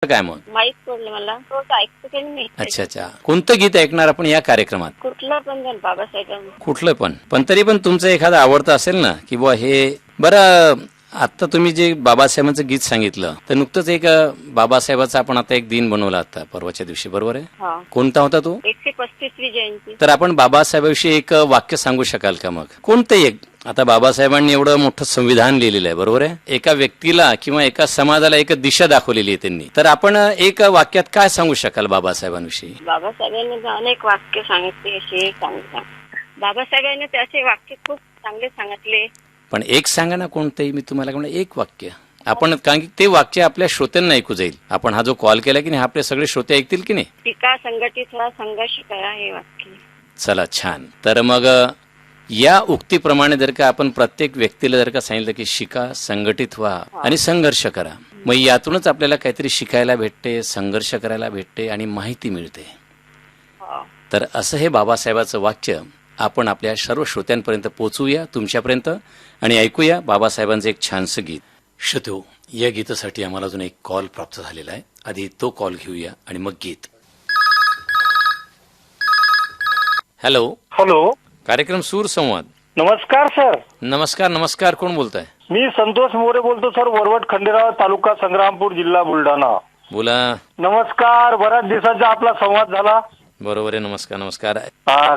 काय मग माहीत पडलं मला. तो ऐकतो की नाही. अच्छा अच्छा. कोणतं गीत ऐकणार आपण या कार्यक्रमात? कुठलं पण जण बाबासाहेबांचं. कुठलं पण तरी पण तुमचं एखादं आवडतं असेल ना की बुवा हे बरं. आता तुम्ही जे बाबासाहेबांचं गीत सांगितलं तर नुकतंच एक बाबासाहेबाचा आपण आता एक दिन बनवला आता परवाच्या दिवशी, बरोबर आहे? हा. कोणता होता तो? 135वी जयंती. तर आपण बाबासाहेबांविषयी एक वाक्य सांगू शकाल का मग? कोणतं एक? आता बाबासाहेबांनी एवढं मोठं संविधान लिहिलेलं आहे, बरोबर आहे? एका व्यक्तीला किंवा एका समाजाला एक दिशा दाखवलेली आहे त्यांनी. तर आपण एक वाक्यात काय सांगू शकाल बाबासाहेबांविषयी? बाबासाहेबांनी अनेक वाक्य सांगितले. असे सांगितले बाबासाहेबांनी त्याचे वाक्य खूप चांगले सांगितले. पण एक सांगा ना कोणतंही. मी तुम्हाला म्हणलं एक वाक्य आपण, कारण की ते वाक्य आपल्या श्रोत्यांना ऐकू जाईल. आपण हा जो कॉल केला की नाही, आपले सगळे श्रोते ऐकतील की नाही? पिका संघटित व्हा, संघर्ष करा, हे वाक्य. चला छान. तर मग या उक्तीप्रमाणे जर का आपण प्रत्येक व्यक्तीला जर का सांगितलं की शिका, संघटित व्हा आणि संघर्ष करा, मग यातूनच आपल्याला काहीतरी शिकायला भेटते, संघर्ष करायला भेटते आणि माहिती मिळते. तर असं हे बाबासाहेबाचं वाक्य आपण आपल्या सर्व श्रोत्यांपर्यंत पोहोचवूया, तुमच्यापर्यंत, आणि ऐकूया बाबासाहेबांचं एक छानसं गीत. श्रोतो, या गीतासाठी आम्हाला अजून एक कॉल प्राप्त झालेला आहे. आधी तो कॉल घेऊया आणि मग गीत. हॅलो. हॅलो. कार्यक्रम सूर संवाद. नमस्कार सर. नमस्कार नमस्कार. कोण बोलताय? मी संतोष मोरे बोलतो सर, वरवट खंडेराव तालुका संग्रामपूर जिल्हा बुलढाणा. बोला. नमस्कार. बऱ्याच दिवसाचा आपला संवाद झाला. बरोबर आहे. नमस्कार नमस्कार.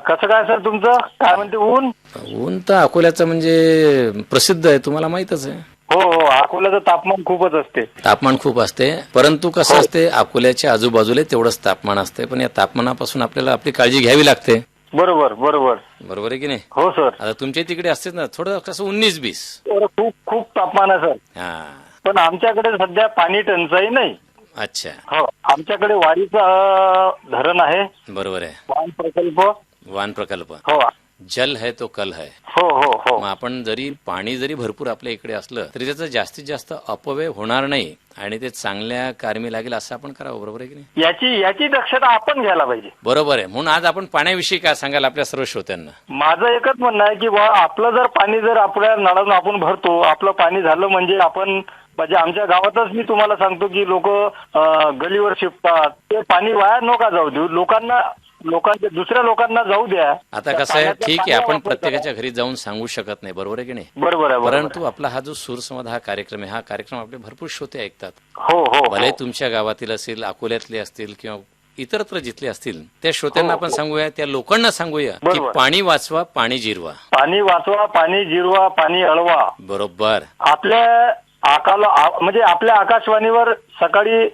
कसं काय सर तुमचं? काय म्हणते ऊन? ऊन तर अकोल्याचं म्हणजे प्रसिद्ध आहे, तुम्हाला माहितच आहे. हो हो, अकोल्याचं तापमान खूपच असते. तापमान खूप असते, परंतु कसं असते, अकोल्याच्या आजूबाजूला तेवढंच तापमान असते, पण या तापमानापासून आपल्याला आपली काळजी घ्यावी लागते. बरोबर बरोबर. बरोबर आहे की नाही? हो सर. आता तुमच्या तिकडे असतेच ना थोडं कसं 19-20? खूप खूप तापमान आहे सर. हा. पण आमच्याकडे सध्या पाणी टंचाई नाही. अच्छा. हो, आमच्याकडे वाडीचं धरण आहे. बरोबर आहे. वाण प्रकल्प. हो. हो. जल है तो कल है. हो हो हो. मग आपण जरी पाणी जरी भरपूर आपल्या इकडे असलं तरी त्याचा जास्तीत जास्त अपव्यय होणार नाही आणि ते चांगल्या कारमी लागेल असं आपण करावं. बरोबर आहे की नाही? याची दक्षता आपण घ्यायला पाहिजे. बरोबर आहे. म्हणून आज आपण पाण्याविषयी काय सांगाल आपल्या सर्व श्रोत्यांना? माझं एकच म्हणणं आहे की आपलं जर पाणी जर आपल्या नळातून आपण भरतो, आपलं पाणी झालं म्हणजे आपण, म्हणजे आमच्या गावातच मी तुम्हाला सांगतो की लोक गलीवर शिपतात. ते पाणी वाया नका जाऊ देऊ. दुसऱ्या लोकांना जाऊ द्या. आता कसं आहे, ठीक आहे, आपण प्रत्येकाच्या घरी जाऊन सांगू शकत नाही, बरोबर आहे की नाही? बरोबर आहे. परंतु आपला हा जो सूरसंवाद हा कार्यक्रम आहे, हा कार्यक्रम आपले भरपूर श्रोते ऐकतात. हो हो. भले तुमच्या गावातील असेल, अकोल्यातले असतील किंवा इतरत्र जिथले असतील, त्या श्रोत्यांना आपण सांगूया, त्या लोकांना सांगूया की पाणी वाचवा, पाणी जिरवा. पाणी वाचवा, पाणी जिरवा, पाणी अळवा. बरोबर. आपल्या म्हणजे आपल्या आकाशवाणीवर सकाळी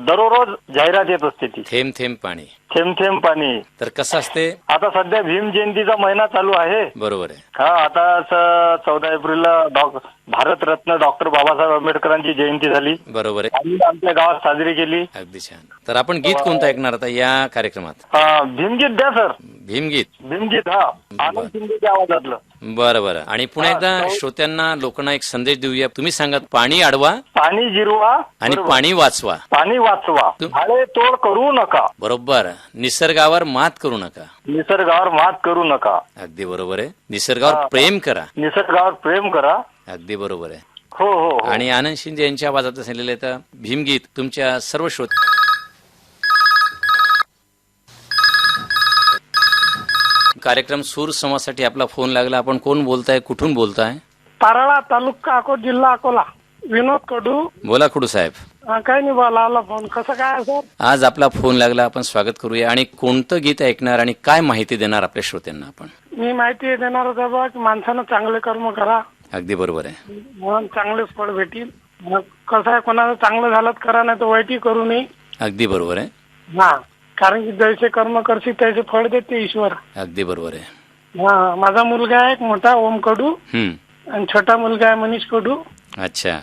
दररोज जाहिरात येत असते ती, थेंब थेंब पाणी, थेंब थेंब पाणी. तर कसं असते, आता सध्या भीम जयंतीचा महिना चालू आहे. बरोबर आहे. हा, आता 14 एप्रिलला भारतरत्न डॉक्टर बाबासाहेब आंबेडकरांची जयंती झाली. बरोबर आहे. आम्ही आमच्या गावात साजरी केली. अगदी छान. तर आपण गीत कोणतं ऐकणार आता या कार्यक्रमात? भीमगीत द्या सर. भीमगीत. भीमगीत. हा, आनंद शिंदेच्या आवाजातलं. बरं बरं. आणि पुन्हा एकदा श्रोत्यांना, लोकांना एक संदेश देऊया. तुम्ही सांगा, पाणी अडवा, पाणी जिरवा आणि पाणी वाचवा. पाणी वाचवा, झाडे तोड करू नका. बरोबर. निसर्गावर मात करू नका. निसर्गावर मात करू नका. अगदी बरोबर आहे. निसर्गावर प्रेम करा. निसर्गावर प्रेम करा. अगदी बरोबर आहे. हो हो. आणि आनंद शिंदे यांच्या आवाजात सांगितलेलं आहे. तर भीमगीत तुमच्या सर्व श्रोत. कार्यक्रम सूर संवादसाठी आपला फोन लागला. आपण कोण बोलताय, कुठून बोलताय? ताराळा तालुका अकोट, जिल्हा अकोला. विनोद कडू. बोला खडू साहेब. काय नाही बोला, आला फोन. कसं काय सर? आज आपला फोन लागला, आपण स्वागत करूया. आणि कोणतं गीत ऐकणार आणि काय माहिती देणार आपल्या श्रोत्यांना आपण? मी माहिती देणार होता बा की माणसानं चांगले कर्म करा. अगदी बरोबर आहे. म्हणून चांगलेच फळ भेटील. कसं आहे, कोणाचं चांगलं झालं करा, नाही तर वाईटही करू नये. अगदी बरोबर आहे. हा, कारण की जैसे कर्म करशील त्याचे फळ देते ईश्वर. अगदी बरोबर आहे. हा, माझा मुलगा आहे एक मोठा, ओम कडू, आणि छोटा मुलगा आहे मनीष कडू. अच्छा.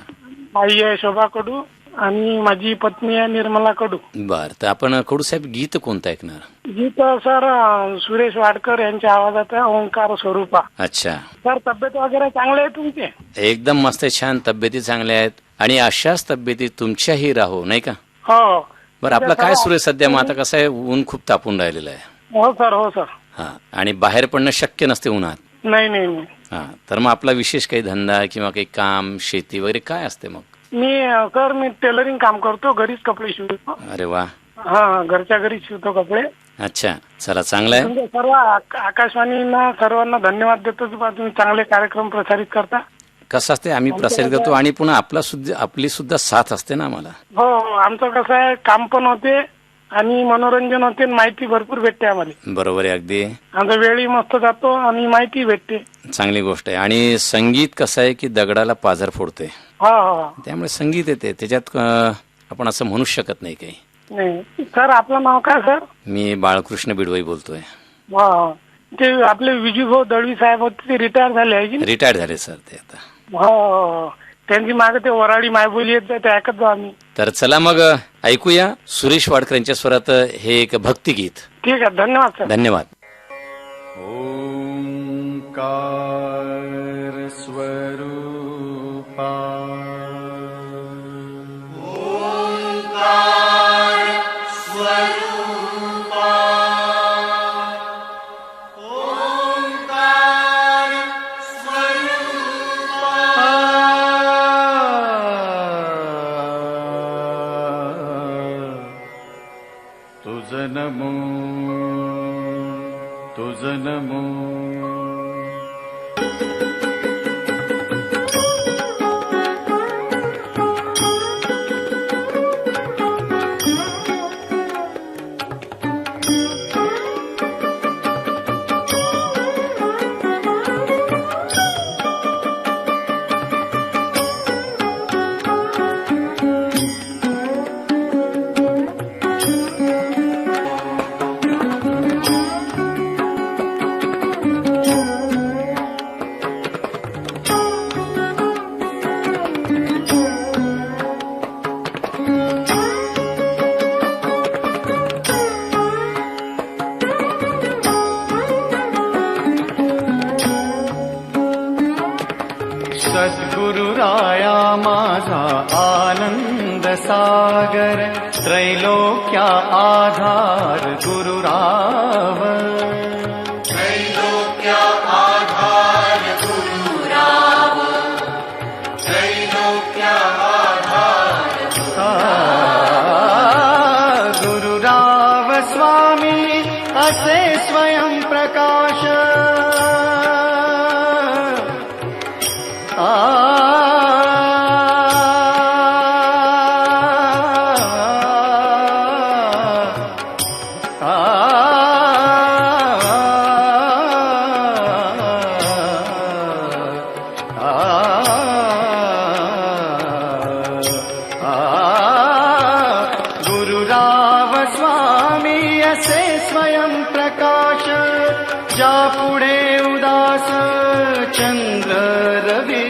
आई आहे शोभा कडू, आणि माझी पत्नी आहे निर्मला कडू. बर. तर आपण कडू साहेब गीत कोणतं ऐकणार? गीत सर सुरेश वाडकर यांच्या आवाजात आहे, ओंकार स्वरूपा. अच्छा. सर, तब्येत वगैरे चांगले आहे तुमचे? एकदम मस्त, छान. तब्येती चांगल्या आहेत आणि अशाच तब्येती तुमच्याही राहो, नाही का? हो. बरं, आपलं काय सुरू आहे सध्या? मग आता कसं आहे, ऊन खूप तापून राहिलेलं आहे. हो सर. हो सर. हा, आणि बाहेर पडणं शक्य नसते उन्हात. नाही नाही नाही. हा, तर मग आपला विशेष काही धंदा किंवा काही काम, शेती वगैरे काय असते मग? सर मी टेलरिंग काम करतो, घरीच कपडे शिवतो. अरे वा, हा, घरच्या घरी शिवतो कपडे. अच्छा, चला चांगलं आहे. तुमच्या सर्व आकाशवाणीला सर्वांना धन्यवाद देतो की बा तुम्ही चांगले कार्यक्रम प्रसारित करता. कसं असते, आम्ही प्रसारित करतो आणि पुन्हा आपली सुद्धा साथ असते ना आम्हाला. हो, आमचं कसं आहे, काम पण होते आणि मनोरंजन होते आणि माहिती भरपूर भेटते आम्हाला. बरोबर आहे, अगदी आमचा वेळही मस्त जातो आणि माहिती भेटते. चांगली गोष्ट आहे. आणि संगीत कसं आहे की दगडाला पाझर फोडते, हा हा. त्यामुळे संगीत येते त्याच्यात, आपण असं म्हणू शकत नाही काही. नाही सर, आपलं नाव काय सर? मी बाळकृष्ण बिडवई बोलतोय. हा, ते आपले विजूभाऊ दळवी साहेब होते, ते रिटायर झाले आहे की? रिटायर झाले सर ते आता. हो, त्यांची मागे ते वराडी मायबोली येत ते ऐकत जाऊ आम्ही. तर चला मग ऐकूया सुरेश वाडकर यांच्या स्वरात हे एक भक्तिगीत. ठीक आहे, धन्यवाद सर. धन्यवाद. ओंकार स्वरूपा तुझ नमो तुझ नमो. सद्गुरुराया माझा आनंद सागर, त्रैलोक्या आधार गुरुराव. त्रैलोक्या आधार गुरुराव, त्रैलोक्या आधार गुरुराव स्वामी असे स्वयं प्रकाश. गुरुराव स्वामी असे स्वयं प्रकाश, ज्या पुढे उदास चंद्र रवी.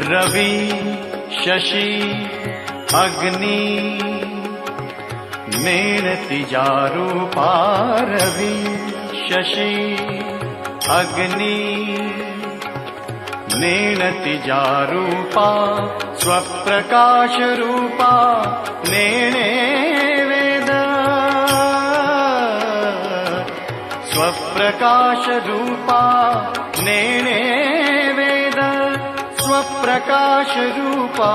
रवि शशि अग्नि मेणति जारूपा. रवि शशि अग्नि नेणति जारूपा, स्वप्रकाश रूपा नेणे वेद. स्वप्रकाश रूपा नेणे वेद, स्वप्रकाश रूपा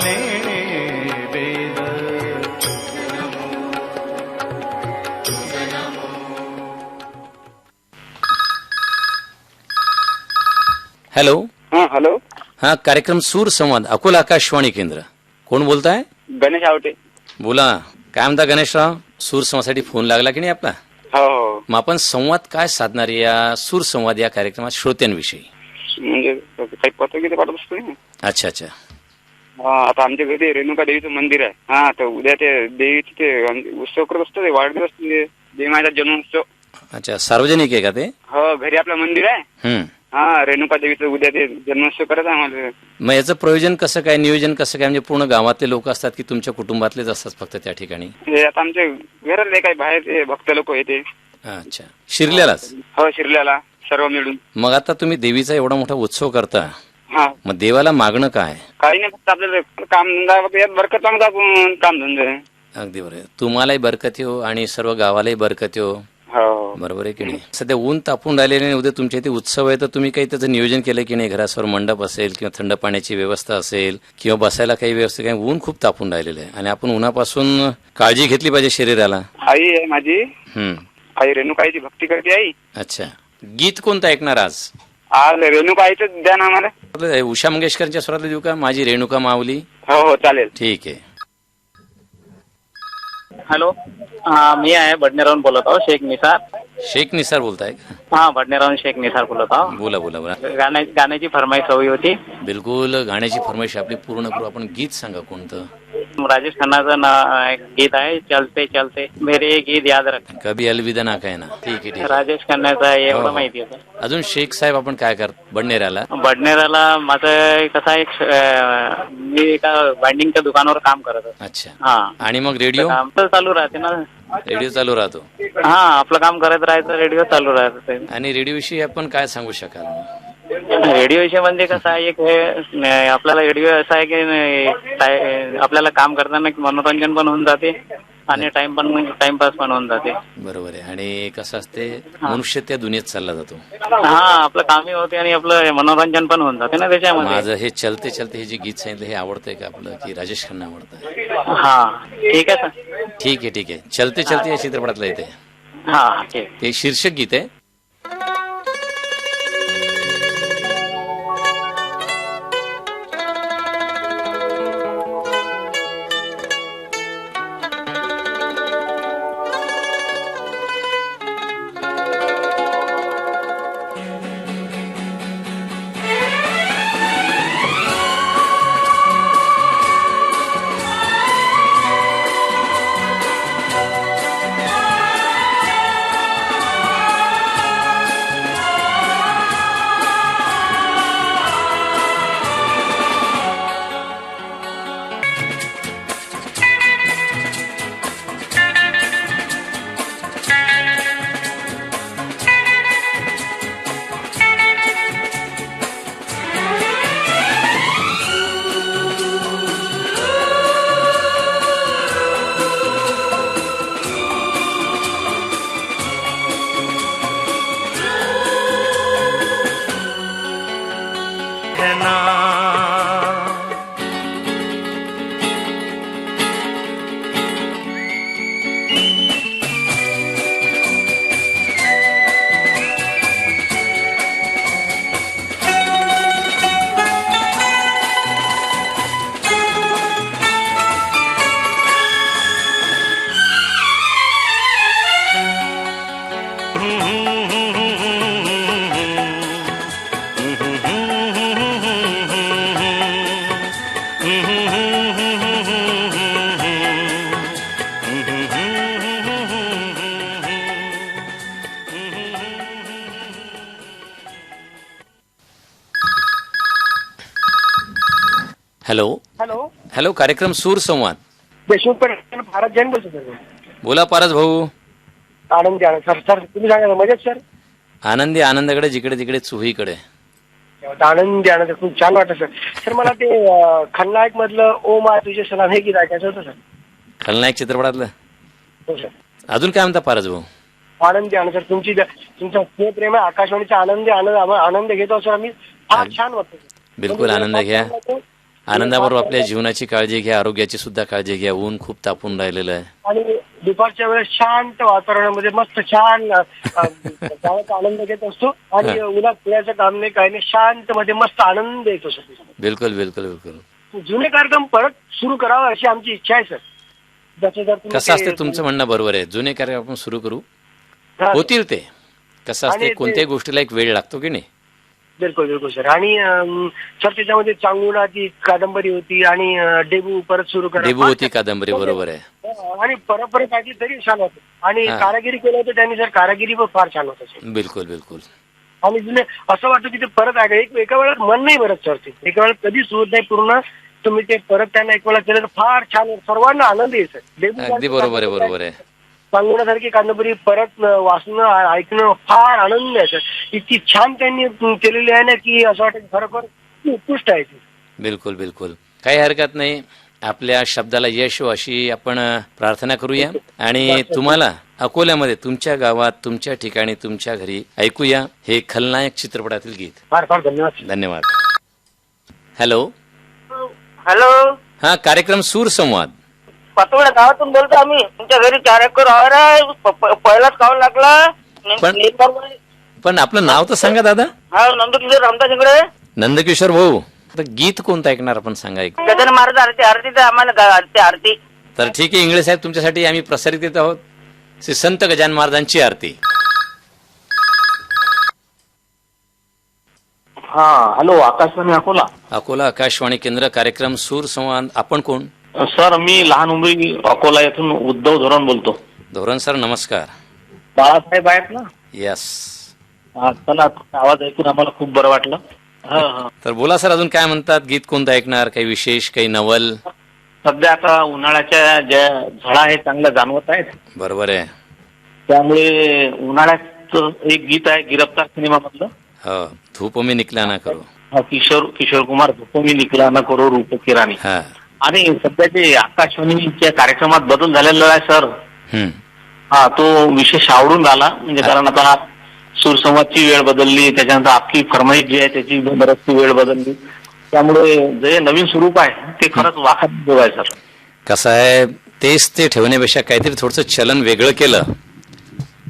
नेणे वेद. हॅलो. हॅलो. हा, कार्यक्रम सूर संवाद अकोला आकाशवाणी केंद्र. कोण बोलताय? गणेश आवटे. बोला. काय म्हणता गणेशराव? सूर संवादासाठी फोन लागला की नाही आपला? हो. मग आपण संवाद काय साधणार या सूर संवाद या कार्यक्रमात श्रोत्यांविषयी? म्हणजे काही पत्रगीत पाठवत असतो. अच्छा अच्छा. आता आमच्या घरी रेणुका देवीचं मंदिर आहे. हा, तर उद्या ते देवीचे ते उत्सव करत असतो, ते वाढदिवस, देवी माझा जन्मोत्सव. अच्छा, सार्वजनिक आहे का ते? हो, घरी आपलं मंदिर आहे. हा, रेणुका देवीचं उद्या ते जन्मोत्सव करत आहे आम्हाला. मग याचं प्रयोजन कसं काय, नियोजन कसं काय? म्हणजे पूर्ण गावातले लोक असतात की तुमच्या कुटुंबातलेच असतात फक्त त्या ठिकाणी? हे आता आमच्या घरातले काही बाहेर ते भक्त लोक येते. अच्छा, शिरल्यालाच? हो, शिरल्याला सर्व मिळून. मग आता तुम्ही देवीचा एवढा मोठा उत्सव करता, हा, मग देवाला मागणं काय? काही नाही, फक्त आपल्याला काम धंदा बरकत मागतो आपण, काम धंदे. अगदी बरोबर आहे. तुम्हालाही बरकत हो आणि सर्व गावालाही बरकत हो. हो बरोबर आहे की नाही. सध्या ऊन तापून राहिलेले आणि उद्या तुमच्या इथे उत्सव आहे तर तुम्ही काही त्याचं नियोजन केलं की नाही. घरासमोर मंडप असेल किंवा थंड पाण्याची व्यवस्था असेल किंवा बसायला काही व्यवस्था. काही ऊन खूप तापून राहिलेलं आहे आणि आपण उन्हापासून काळजी घेतली पाहिजे शरीराला. आई आहे माझी, हम्म. आई रेणुकाईची भक्ती करते आई. अच्छा, गीत कोणतं ऐकणार आज? आज रेणुकाईचं द्या ना आम्हाला. आपलं उषा मंगेशकरच्या स्वरातलं देऊ का? माझी रेणुका माऊली. हो हो चालेल. ठीक आहे. हॅलो, मी आहे भडनेरावरून बोलत आहो, शेख निसार. शेख निसार बोलताय का? हा, भडनेरावरून शेख निसार बोलत आहो. बोला बोला बोला. गाण्याची फरमाईश हवी होती. बिलकुल, गाण्याची फरमाईश आपली पूर्ण करू. आपण गीत सांगा कोणतं. राजेश खन्नाचं एक गीत आहे, चलते चलते मेरे गीत याद रख. कभी अलविदा ना काय ना. ठीक आहे ठीक आहे. राजेश खन्नाचं आहे, हो, एवढं हो. माहिती होतं. अजून शेख साहेब आपण काय करत बडनेराला? भडनेराला माझं कसं आहे, मी एका बाइंडिंगच्या दुकानावर काम करत होतो. अच्छा. हा, आणि मग रेडिओ? काम तर चालू राहते ना. रेडिओ चालू राहतो. हा, आपलं काम करत राहायचं, रेडिओ चालू राहतं. आणि रेडिओविषयी आपण काय सांगू शकाल? रेडिओ विषय म्हणजे कसं आहे, एक हे आपल्याला रेडिओ असं आहे की आपल्याला काम करताना मनोरंजन पण होऊन जाते आणि टाइमपास पण होऊन जाते. बरोबर आहे. आणि कसं असते, मनुष्य त्या दुनियेत चालला जातो. हा, आपलं कामही होते आणि आपलं मनोरंजन पण होऊन जाते ना त्याच्यामध्ये. माझं हे चलते चलते हे जे गीत सांगितलं हे आवडतंय का आपलं, की राजेश खन्ना आवडतं? हा, ठीक आहे सर. ठीक आहे ठीक आहे. चलते चलते या चित्रपटातलं येते. हा, ठीक. ते शीर्षक गीत आहे. Hello hello, hello. कार्यक्रम सूर संवाद. देशमुख पेठ भारत जैन बोलतो सर. बोला पारस भाऊ. आनंदी आनंद सर. सर तुम्ही सांगा मजेत सर. आनंदी आनंदाकडे जिकडे तिकडे चुहीकडे. आनंदी आनंद खूप छान वाटतं सर. सर मला ते खलनायक मधलं ओ मा तुझे सलाम हे गीत ऐकायचं होतं सर. खलनायक चित्रपटातलं. हो सर. अजून काय म्हणता पारस भाऊ? आनंदी आनंद सर. तुमचं स्नेह प्रेम आहे, आकाशवाणीचा आनंद आनंद घेतो सर आम्ही. फार छान वाटतं सर. बिलकुल आनंद घ्या. आनंदाबरोबर आपल्या जीवनाची काळजी घ्या, आरोग्याची सुद्धा काळजी घ्या. ऊन खूप तापून राहिलेलं आहे. आणि दुपारच्या वेळेस शांत वातावरणामध्ये मस्त छान गावाचा आनंद घेत असतो आणि उन्हात फिरायचं काम नाही, काही नाही, शांत मध्ये मस्त आनंद येतो सर. बिलकुल बिलकुल बिलकुल. जुने कार्यक्रम परत सुरू करावा अशी आमची इच्छा आहे सर. कसं असते तुमचं म्हणणं बरोबर आहे. जुने कार्यक्रम आपण सुरू करू, होतील ते. कसं असते, कोणत्याही गोष्टीला एक वेळ लागतो की नाही. बिलकुल बिलकुल सर. आणि सर त्याच्यामध्ये चांगुणा ती कादंबरी होती आणि डेबू परत सुरू करा. डेबू होती कादंबरी, बरोबर आहे. आणि परत ऐकली तरी छान होतं. आणि कारागिरी केलं होतं त्यांनी सर, कारागिरी पण फार छान होतं सर. बिलकुल बिलकुल. आणि जुने असं वाटतं की ते परत ऐका. एका वेळेस मन नाही भरत सर. ते एका वेळेस कधीच होत नाही पूर्ण. तुम्ही ते परत त्यांना एक वेळा केलं तर फार छान, सर्वांना आनंद येईल सर. अगदी बरोबर आहे, बरोबर आहे. सांगण्यासारखी कादंबरी परत वाचणं ऐकणं फार आनंद आहे सर. इतकी छान त्यांनी केलेली आहे ना की असं वाटतं खरोखर उत्कृष्ट आहे ती. बिलकुल बिलकुल. काही हरकत नाही. आपल्या शब्दाला यश हो अशी आपण प्रार्थना करूया आणि तुम्हाला अकोल्यामध्ये तुमच्या गावात तुमच्या ठिकाणी तुमच्या घरी ऐकूया हे खलनायक चित्रपटातील गीत. फार फार धन्यवाद. धन्यवाद. हॅलो. हॅलो, हा कार्यक्रम सूर संवाद. पातोड्या गावातून बोलतो आम्ही. तुमच्या घरी 4 एकर वावर आहे. पहिलाच खाऊ लागला. पण आपलं नाव तर सांगा दादा. हा, नंदकिशोर रामदास इंगळे. नंदकिशोर भाऊ, तर गीत कोणतं ऐकणार आपण सांगा एक. गजानन महाराज आरती. आरती तर आम्हाला आरती. तर ठीक आहे इंगळे साहेब, तुमच्यासाठी आम्ही प्रसारित येत आहोत श्री संत गजानन महाराजांची आरती. हा, हॅलो, आकाशवाणी अकोला. अकोला आकाशवाणी केंद्र, कार्यक्रम सूर संवाद. आपण कोण? सर, मी लहान उमरी अकोला येथून उद्धव धोरण बोलतो. धोरण सर नमस्कार. बाळासाहेब आहेत ना? यस. हा, चला, तुमचा आवाज ऐकून आम्हाला खूप बरं वाटलं. हा. तर बोला सर, अजून काय म्हणतात? गीत कोणतं ऐकणार? काही विशेष, काही नवल? सध्या आता उन्हाळ्याच्या ज्या झळा आहेत चांगल्या जाणवत आहेत. बरोबर आहे. त्यामुळे उन्हाळ्यात एक गीत आहे गिरफ्तार सिनेमामधलं. हो, धूप में निकला ना करो. किशोर कुमार धुपमी निकला ना करो रूप की राणी. हा. आणि सध्या जे आकाशवाणीच्या कार्यक्रमात बदल झालेला आहे सर, हा, तो विशेष आवडून आला. म्हणजे कारण आता सूरसंवादची वेळ बदलली, त्याच्यानंतर आपली फरमाईश जी आहे त्याची बरीचशी वेळ बदलली. त्यामुळे जे नवीन स्वरूप आहे ते खरंच वाखाणण्याजोग आहे सर. कसं आहे, तेच ते ठेवण्यापेक्षा काहीतरी थोडंसं चलन वेगळं केलं,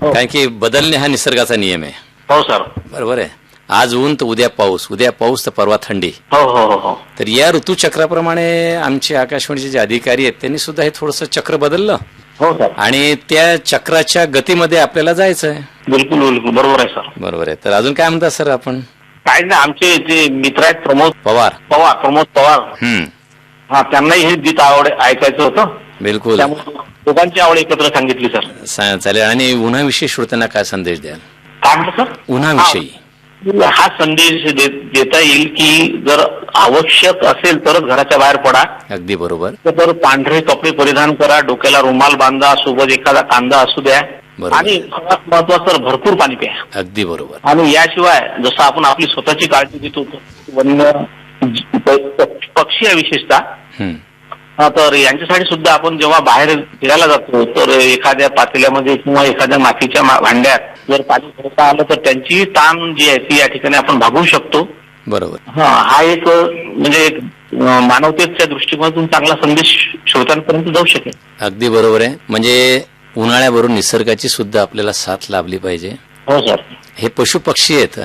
कारण की बदलणे हा निसर्गाचा नियम आहे. हो सर, बरोबर आहे. आज ऊन तर उद्या पाऊस, उद्या पाऊस तर परवा थंडी. हो हो हो हो. तर या ऋतुचक्राप्रमाणे आमचे आकाशवाणीचे जे अधिकारी आहेत त्यांनी सुद्धा हे थोडंसं चक्र बदललं. हो सर. आणि त्या चक्राच्या गतीमध्ये आपल्याला जायचं आहे. बिलकुल बिलकुल बरोबर आहे सर. बरोबर आहे. तर अजून काय म्हणतात सर आपण? काय नाही, आमचे जे मित्र आहेत प्रमोद पवार. हा, त्यांनाही हे गीत ऐकायचं होतं. बिलकुल. त्यामुळे दोघांची आवड एकत्र सांगितली सर. चालेल. आणि उन्हाविषयी श्रोत्यांना काय संदेश द्याल? काय म्हणतो सर? उन्हाविषयी हा संदेश देता येईल की जर आवश्यक असेल तरच घराच्या बाहेर पडा. अगदी बरोबर. तर पांढरे कपडे परिधान करा, डोक्याला रुमाल बांधा, सोबत एखादा कांदा असू द्या, आणि सर्वात महत्वाचं भरपूर पाणी प्या. अगदी बरोबर. आणि याशिवाय जसं आपण आपली स्वतःची काळजी घेतो, वन्य पक्षी आहे विशेषतः, तर यांच्यासाठी सुद्धा आपण जेव्हा बाहेर फिरायला जातो तर एखाद्या पातेल्यामध्ये किंवा एखाद्या मातीच्या भांड्यात जर पाणी भरता आलं तर त्यांची ताण जी आहे ती या ठिकाणी आपण भागवू शकतो. बरोबर. हा एक म्हणजे एक मानवतेच्या दृष्टिकोनातून चांगला संदेश श्रोत्यांपर्यंत जाऊ शकेल. अगदी बरोबर आहे. म्हणजे उन्हाळ्याबरोबर निसर्गाची सुद्धा आपल्याला साथ लाभली पाहिजे. हो सर. हे पशु पक्षी आहेत,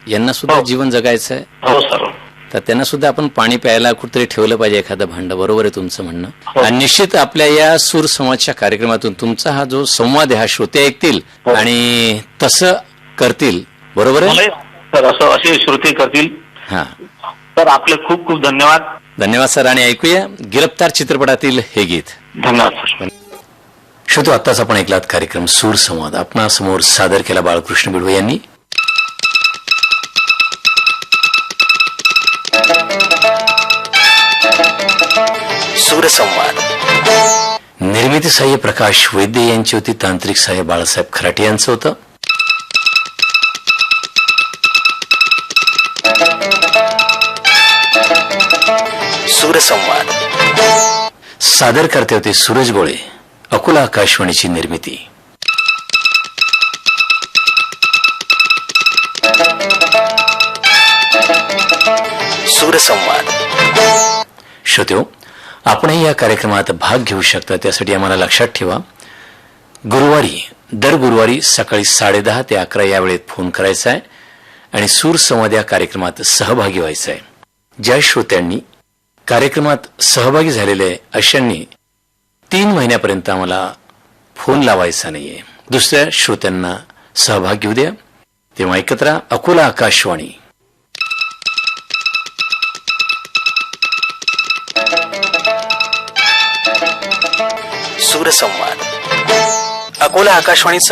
यांना सुद्धा जीवन जगायचं आहे. हो सर. तर त्यांना सुद्धा आपण पाणी प्यायला कुठेतरी ठेवलं पाहिजे, एखादं भांड. बरोबर आहे तुमचं म्हणणं. आणि निश्चित आपल्या या सूर संवादच्या कार्यक्रमातून तुमचा हा जो संवाद आहे हा श्रोते ऐकतील आणि तसं करतील. बरोबर आहे सर, असं असे श्रोते करतील. हा तर आपले खूप खूप धन्यवाद. धन्यवाद सर. आणि ऐकूया गिरफ्तार चित्रपटातील हे गीत. धन्यवाद सर. श्रोतो, आत्ताच आपण ऐकलात कार्यक्रम सूर संवाद. आपणासमोर सादर केला बाळकृष्ण बिडवे यांनी. सूरसंवाद. निर्मिती सहाय्य प्रकाश वैद्य यांची होती. तांत्रिक सहाय्य बाळासाहेब खराटे यांचं होतं. सूरसंवाद सादर करते होते सूरज गोळे. अकोला आकाशवाणीची निर्मिती. सूरसंवाद. श्रोत्यो, आपणही या कार्यक्रमात भाग घेऊ शकता. त्यासाठी आम्हाला लक्षात ठेवा, दर गुरुवारी सकाळी 10:30 ते 11 या वेळेत फोन करायचा आहे आणि सूरसंवाद या कार्यक्रमात सहभागी व्हायचं आहे. ज्या श्रोत्यांनी कार्यक्रमात सहभागी झालेले अशांनी 3 महिन्यापर्यंत आम्हाला फोन लावायचा नाहीये. दुसऱ्या श्रोत्यांना सहभाग घेऊ द्या. तेव्हा ऐकत राहा अकोला आकाशवाणी. सूरसंवाद. अकोला आकाशवाणीचं